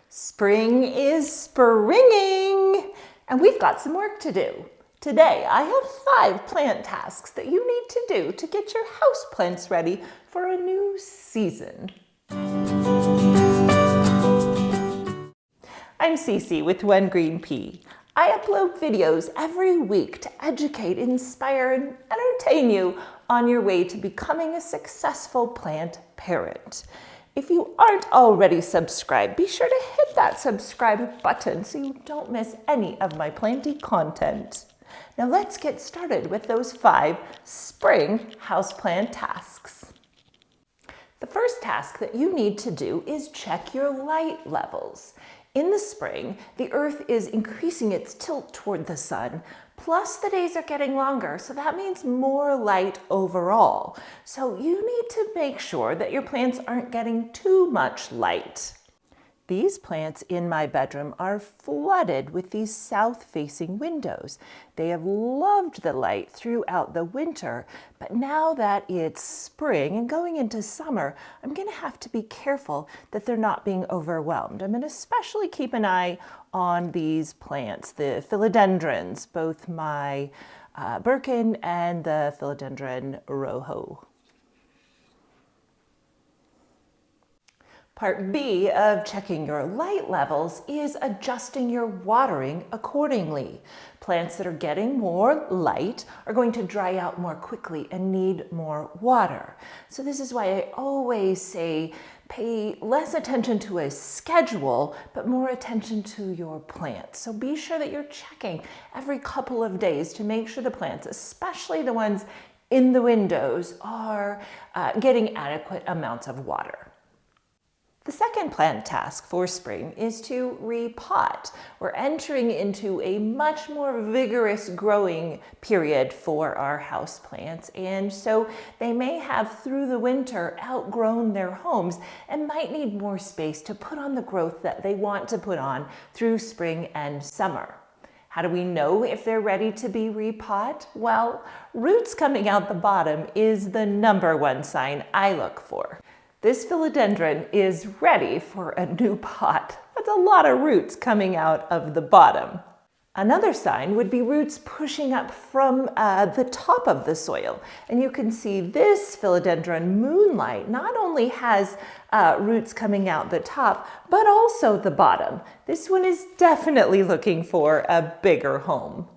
Spring is springing, and we've got some work to do. Today, I have 5 plant tasks that you need to do to get your houseplants ready for a new season. I'm Cece with One Green Pea. I upload videos every week to educate, inspire, and entertain you on your way to becoming a successful plant parent. If you aren't already subscribed, be sure to hit that subscribe button so you don't miss any of my planty content. Now let's get started with those 5 spring houseplant tasks. The first task that you need to do is check your light levels. In the spring, the earth is increasing its tilt toward the sun, plus the days are getting longer, so that means more light overall. So you need to make sure that your plants aren't getting too much light. These plants in my bedroom are flooded with these south-facing windows. They have loved the light throughout the winter, but now that it's spring and going into summer, I'm going to have to be careful that they're not being overwhelmed. I'm going to especially keep an eye on these plants, the philodendrons, both my Birkin and the philodendron rojo. Part B of checking your light levels is adjusting your watering accordingly. Plants that are getting more light are going to dry out more quickly and need more water. So this is why I always say pay less attention to a schedule, but more attention to your plants. So be sure that you're checking every couple of days to make sure the plants, especially the ones in the windows, are getting adequate amounts of water. The second plant task for spring is to repot. We're entering into a much more vigorous growing period for our houseplants, and so they may have through the winter outgrown their homes and might need more space to put on the growth that they want to put on through spring and summer. How do we know if they're ready to be repot? Well, roots coming out the bottom is the #1 sign I look for. This philodendron is ready for a new pot. That's a lot of roots coming out of the bottom. Another sign would be roots pushing up from the top of the soil. And you can see this philodendron moonlight not only has roots coming out the top, but also the bottom. This one is definitely looking for a bigger home.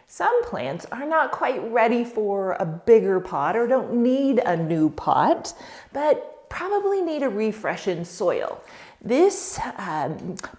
Some plants are not quite ready for a bigger pot or don't need a new pot, but probably need a refresh in soil. This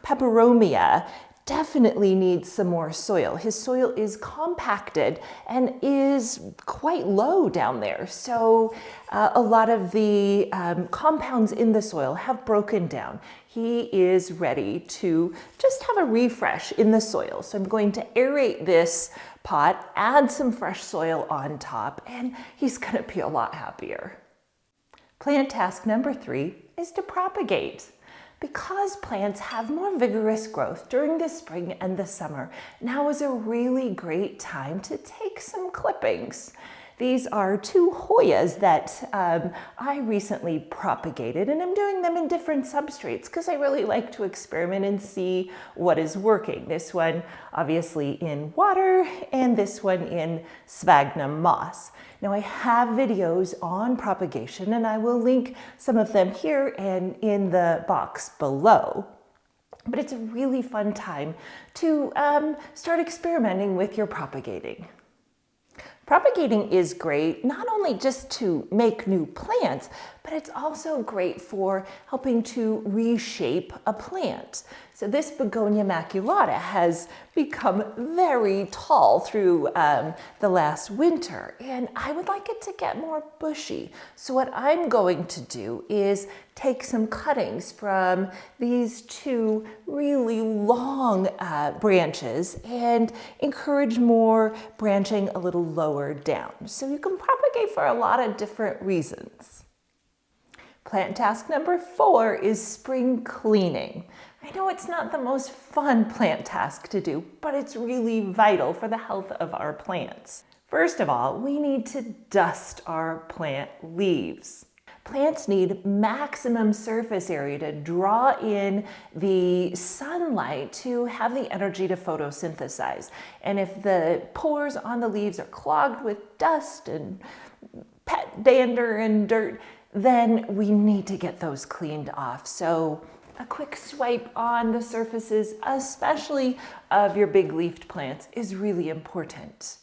peperomia definitely needs some more soil. His soil is compacted and is quite low down there. So a lot of the compounds in the soil have broken down. He is ready to just have a refresh in the soil. So I'm going to aerate this pot, add some fresh soil on top, and he's going to be a lot happier. Plant task #3 is to propagate. Because plants have more vigorous growth during the spring and the summer, now is a really great time to take some clippings. These are 2 Hoyas that I recently propagated, and I'm doing them in different substrates because I really like to experiment and see what is working. This one obviously in water and this one in sphagnum moss. Now I have videos on propagation and I will link some of them here and in the box below. But it's a really fun time to start experimenting with your propagating. Propagating is great, not only just to make new plants, but it's also great for helping to reshape a plant. So this Begonia maculata has become very tall through the last winter, and I would like it to get more bushy. So what I'm going to do is take some cuttings from these 2 really long branches and encourage more branching a little lower down. So you can propagate for a lot of different reasons. Plant task #4 is spring cleaning. I know it's not the most fun plant task to do, but it's really vital for the health of our plants. First of all, we need to dust our plant leaves. Plants need maximum surface area to draw in the sunlight to have the energy to photosynthesize. And if the pores on the leaves are clogged with dust and pet dander and dirt, then we need to get those cleaned off. So a quick swipe on the surfaces, especially of your big leafed plants, is really important.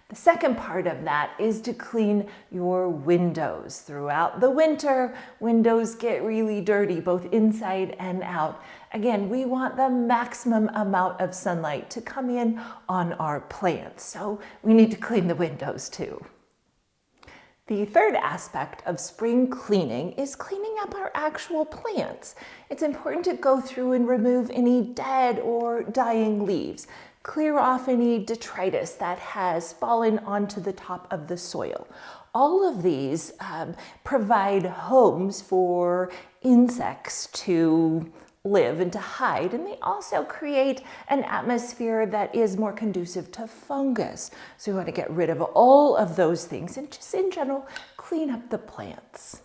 The second part of that is to clean your windows. Throughout the winter, windows get really dirty, both inside and out. Again, we want the maximum amount of sunlight to come in on our plants, so we need to clean the windows too. The third aspect of spring cleaning is cleaning up our actual plants. It's important to go through and remove any dead or dying leaves. Clear off any detritus that has fallen onto the top of the soil. All of these provide homes for insects to live and to hide, and they also create an atmosphere that is more conducive to fungus. So we want to get rid of all of those things and just in general clean up the plants.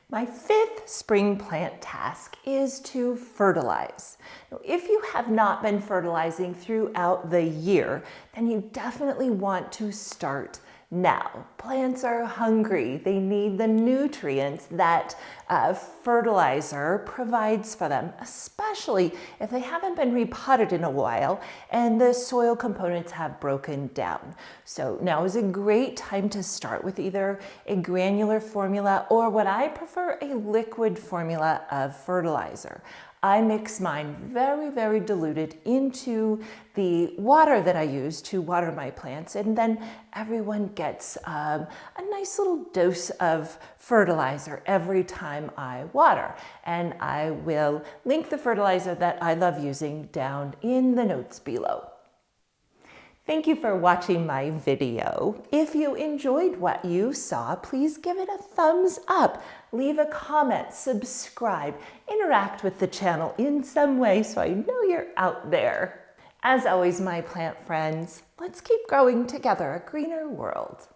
My fifth spring plant task is to fertilize. Now, if you have not been fertilizing throughout the year, then you definitely want to start now. Plants are hungry. They need the nutrients that fertilizer provides for them, especially if they haven't been repotted in a while and the soil components have broken down. So now is a great time to start with either a granular formula or what I prefer, a liquid formula of fertilizer. I mix mine very, very diluted into the water that I use to water my plants, and then everyone gets a nice little dose of fertilizer every time I water. And I will link the fertilizer that I love using down in the notes below. Thank you for watching my video. If you enjoyed what you saw, please give it a thumbs up, leave a comment, subscribe, interact with the channel in some way so I know you're out there. As always, my plant friends, let's keep growing together a greener world.